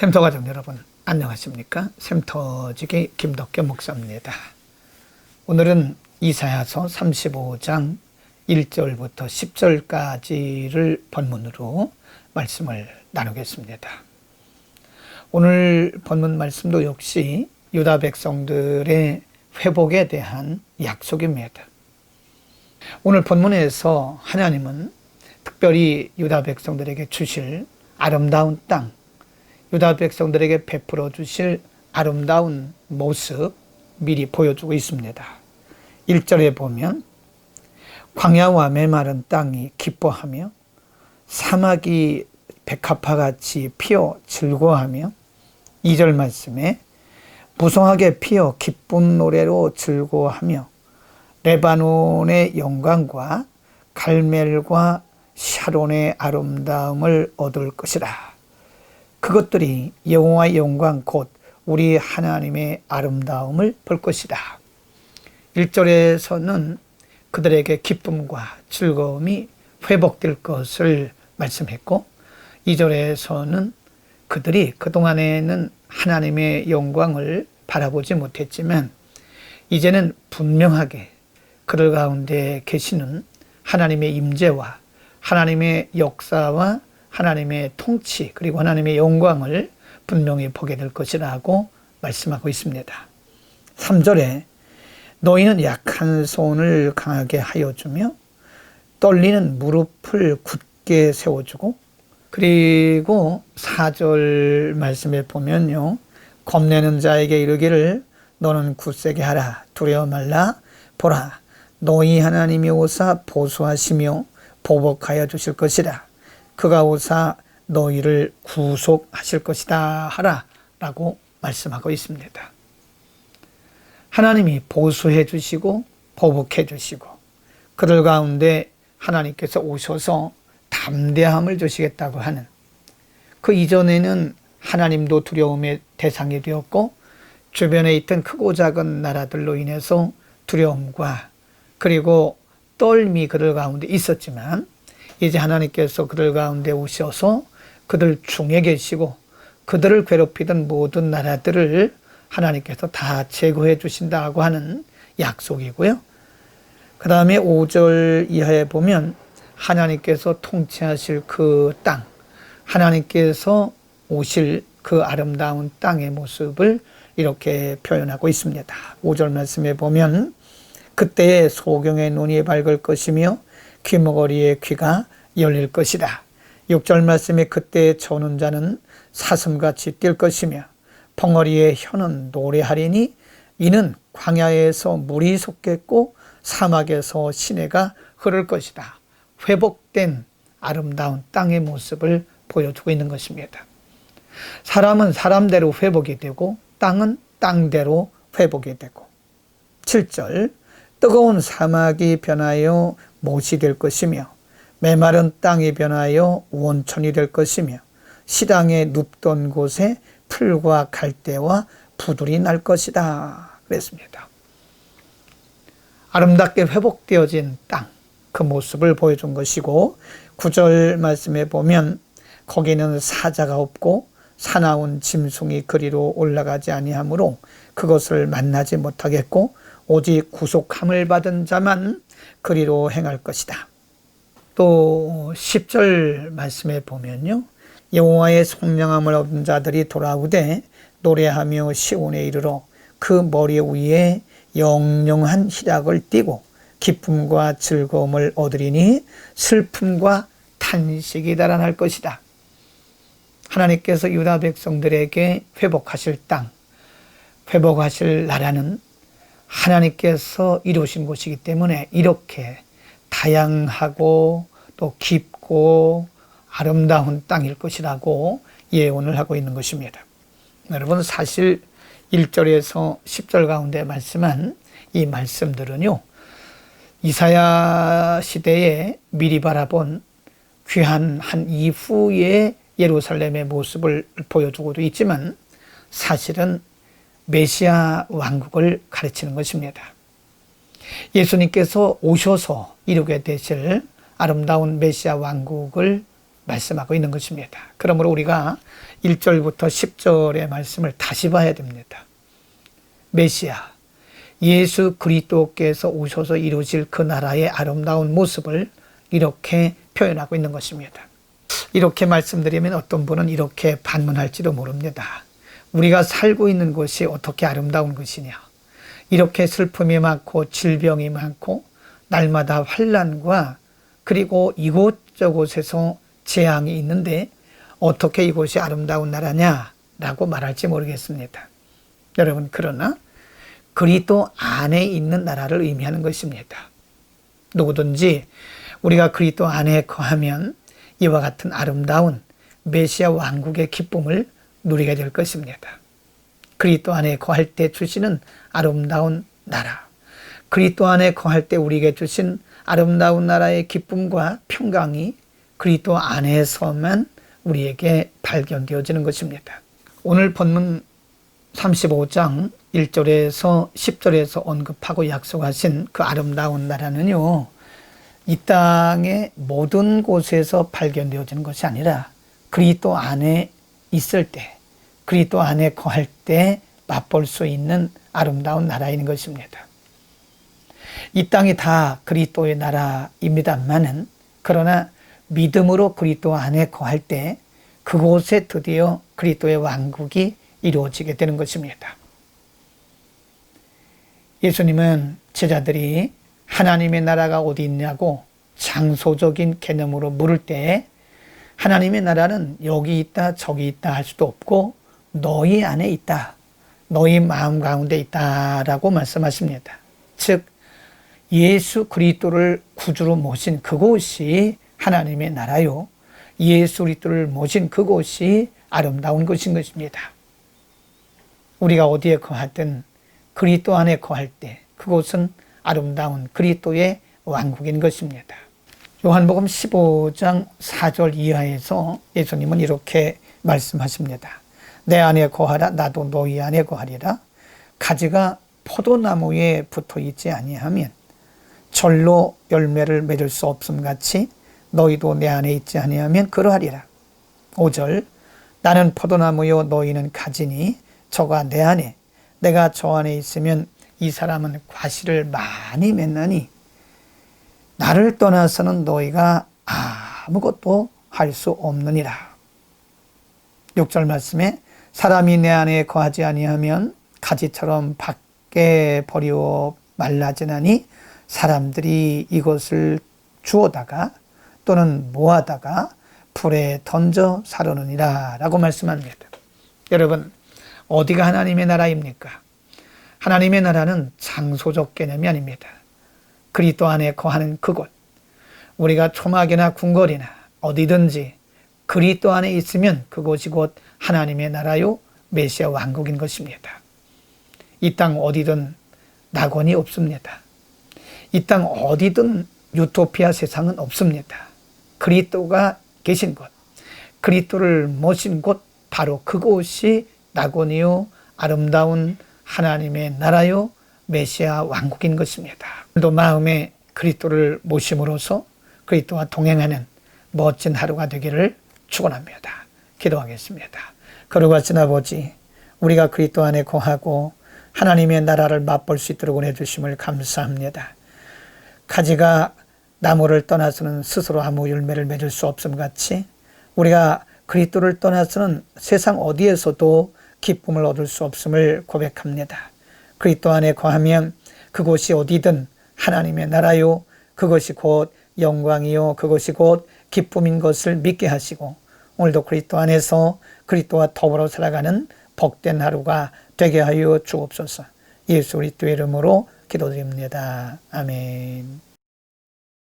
샘터 가족 여러분 안녕하십니까? 샘터지기 김덕교 목사입니다. 오늘은 이사야서 35장 1절부터 10절까지를 본문으로 말씀을 나누겠습니다. 오늘 본문 말씀도 역시 유다 백성들의 회복에 대한 약속입니다. 오늘 본문에서 하나님은 특별히 유다 백성들에게 주실 아름다운 땅, 유다 백성들에게 베풀어 주실 아름다운 모습 미리 보여주고 있습니다. 1절에 보면 광야와 메마른 땅이 기뻐하며 사막이 백합화같이 피어 즐거워하며 2절 말씀에 무성하게 피어 기쁜 노래로 즐거워하며 레바논의 영광과 갈멜과 샤론의 아름다움을 얻을 것이라. 그것들이 여호와의 영광 곧 우리 하나님의 아름다움을 볼 것이다. 1절에서는 그들에게 기쁨과 즐거움이 회복될 것을 말씀했고 2절에서는 그들이 그동안에는 하나님의 영광을 바라보지 못했지만 이제는 분명하게 그들 가운데 계시는 하나님의 임재와 하나님의 역사와 하나님의 통치 그리고 하나님의 영광을 분명히 보게 될 것이라고 말씀하고 있습니다. 3절에 너희는 약한 손을 강하게 하여 주며 떨리는 무릎을 굳게 세워주고 그리고 4절 말씀에 보면요 겁내는 자에게 이르기를 너는 굳세게 하라 두려워 말라 보라 너희 하나님이 오사 보수하시며 보복하여 주실 것이라 그가 오사 너희를 구속하실 것이다 하라 라고 말씀하고 있습니다. 하나님이 보수해 주시고 보복해 주시고 그들 가운데 하나님께서 오셔서 담대함을 주시겠다고 하는 그 이전에는 하나님도 두려움의 대상이 되었고 주변에 있던 크고 작은 나라들로 인해서 두려움과 그리고 떨림이 그들 가운데 있었지만 이제 하나님께서 그들 가운데 오셔서 그들 중에 계시고 그들을 괴롭히던 모든 나라들을 하나님께서 다 제거해 주신다고 하는 약속이고요. 그 다음에 5절 이하에 보면 하나님께서 통치하실 그 땅, 하나님께서 오실 그 아름다운 땅의 모습을 이렇게 표현하고 있습니다. 5절 말씀에 보면 그때에 소경의 눈이 밝을 것이며 귀머거리의 귀가 열릴 것이다. 6절 말씀에 그때에 저는 자는 사슴같이 뛸 것이며 벙어리의 혀는 노래하리니 이는 광야에서 물이 솟겠고 사막에서 시내가 흐를 것이다. 회복된 아름다운 땅의 모습을 보여주고 있는 것입니다. 사람은 사람대로 회복이 되고 땅은 땅대로 회복이 되고 7절 뜨거운 사막이 변하여 못이 될 것이며 메마른 땅이 변하여 원천이 될 것이며 시당에 눕던 곳에 풀과 갈대와 부들이 날 것이다 그랬습니다. 아름답게 회복되어진 땅 그 모습을 보여준 것이고 9절 말씀에 보면 거기는 사자가 없고 사나운 짐승이 그리로 올라가지 아니하므로 그것을 만나지 못하겠고 오직 구속함을 받은 자만 그리로 행할 것이다. 또 10절 말씀에 보면요 여호와의 속량함을 얻은 자들이 돌아오되 노래하며 시온에 이르러 그 머리 위에 영영한 희락을 띠고 기쁨과 즐거움을 얻으리니 슬픔과 탄식이 달아날 것이다. 하나님께서 유다 백성들에게 회복하실 땅, 회복하실 나라는 하나님께서 이루신 곳이기 때문에 이렇게 다양하고 또 깊고 아름다운 땅일 것이라고 예언을 하고 있는 것입니다. 여러분 사실 1절에서 10절 가운데 말씀한 이 말씀들은요 이사야 시대에 미리 바라본 귀한 한 이후의 예루살렘의 모습을 보여주고도 있지만 사실은 메시아 왕국을 가르치는 것입니다. 예수님께서 오셔서 이루게 되실 아름다운 메시아 왕국을 말씀하고 있는 것입니다. 그러므로 우리가 1절부터 10절의 말씀을 다시 봐야 됩니다. 메시아, 예수 그리스도께서 오셔서 이루실 그 나라의 아름다운 모습을 이렇게 표현하고 있는 것입니다. 이렇게 말씀드리면 어떤 분은 이렇게 반문할지도 모릅니다. 우리가 살고 있는 곳이 어떻게 아름다운 것이냐. 이렇게 슬픔이 많고 질병이 많고 날마다 환난과 그리고 이곳저곳에서 재앙이 있는데 어떻게 이곳이 아름다운 나라냐라고 말할지 모르겠습니다. 여러분, 그러나 그리스도 안에 있는 나라를 의미하는 것입니다. 누구든지 우리가 그리스도 안에 거하면 이와 같은 아름다운 메시아 왕국의 기쁨을 누리게 될 것입니다. 그리스도 안에 거할 때 주시는 아름다운 나라, 그리스도 안에 거할 때 우리에게 주신 아름다운 나라의 기쁨과 평강이 그리스도 안에서만 우리에게 발견되어지는 것입니다. 오늘 본문 35장 1절에서 10절에서 언급하고 약속하신 그 아름다운 나라는요, 이 땅의 모든 곳에서 발견되어지는 것이 아니라 그리스도 안에 있을 때, 그리스도 안에 거할 때 맛볼 수 있는 아름다운 나라인 것입니다. 이 땅이 다 그리스도의 나라입니다만은, 그러나 믿음으로 그리스도 안에 거할 때 그곳에 드디어 그리스도의 왕국이 이루어지게 되는 것입니다. 예수님은 제자들이 하나님의 나라가 어디 있냐고 장소적인 개념으로 물을 때 하나님의 나라는 여기 있다 저기 있다 할 수도 없고 너희 안에 있다, 너희 마음 가운데 있다라고 말씀하십니다. 즉 예수 그리스도를 구주로 모신 그곳이 하나님의 나라요, 예수 그리스도를 모신 그곳이 아름다운 것인 것입니다. 우리가 어디에 거하든 그리스도 안에 거할 때 그곳은 아름다운 그리스도의 왕국인 것입니다. 요한복음 15장 4절 이하에서 예수님은 이렇게 말씀하십니다. 내 안에 거하라, 나도 너희 안에 거하리라. 가지가 포도나무에 붙어 있지 아니하면 절로 열매를 맺을 수 없음 같이 너희도 내 안에 있지 아니하면 그러하리라. 5절 나는 포도나무요 너희는 가지니 저가 내 안에 내가 저 안에 있으면 이 사람은 과실을 많이 맺나니 나를 떠나서는 너희가 아무것도 할 수 없느니라. 6절 말씀에 사람이 내 안에 거하지 아니하면 가지처럼 밖에 버리워 말라지나니 사람들이 이것을 주워다가 또는 모아다가 불에 던져 사르느니라 라고 말씀합니다. 여러분, 어디가 하나님의 나라입니까? 하나님의 나라는 장소적 개념이 아닙니다. 그리스도 안에 거하는 그곳, 우리가 초막이나 궁궐이나 어디든지 그리스도 안에 있으면 그곳이 곧 하나님의 나라요 메시아 왕국인 것입니다. 이 땅 어디든 낙원이 없습니다. 이 땅 어디든 유토피아 세상은 없습니다. 그리스도가 계신 곳, 그리스도를 모신 곳, 바로 그곳이 낙원이요 아름다운 하나님의 나라요 메시아 왕국인 것입니다. 또 마음에 그리스도를 모심으로써 그리스도와 동행하는 멋진 하루가 되기를 축원합니다. 기도하겠습니다. 거룩하신 아버지, 우리가 그리스도 안에 거하고 하나님의 나라를 맛볼 수 있도록 은혜 주심을 감사합니다. 가지가 나무를 떠나서는 스스로 아무 열매를 맺을 수 없음 같이 우리가 그리스도를 떠나서는 세상 어디에서도 기쁨을 얻을 수 없음을 고백합니다. 그리스도 안에 거하면 그곳이 어디든 하나님의 나라요, 그것이 곧 영광이요, 그것이 곧 기쁨인 것을 믿게 하시고 오늘도 그리스도 안에서 그리스도와 더불어 살아가는 복된 하루가 되게 하여 주옵소서. 예수 그리스도의 이름으로 기도드립니다. 아멘.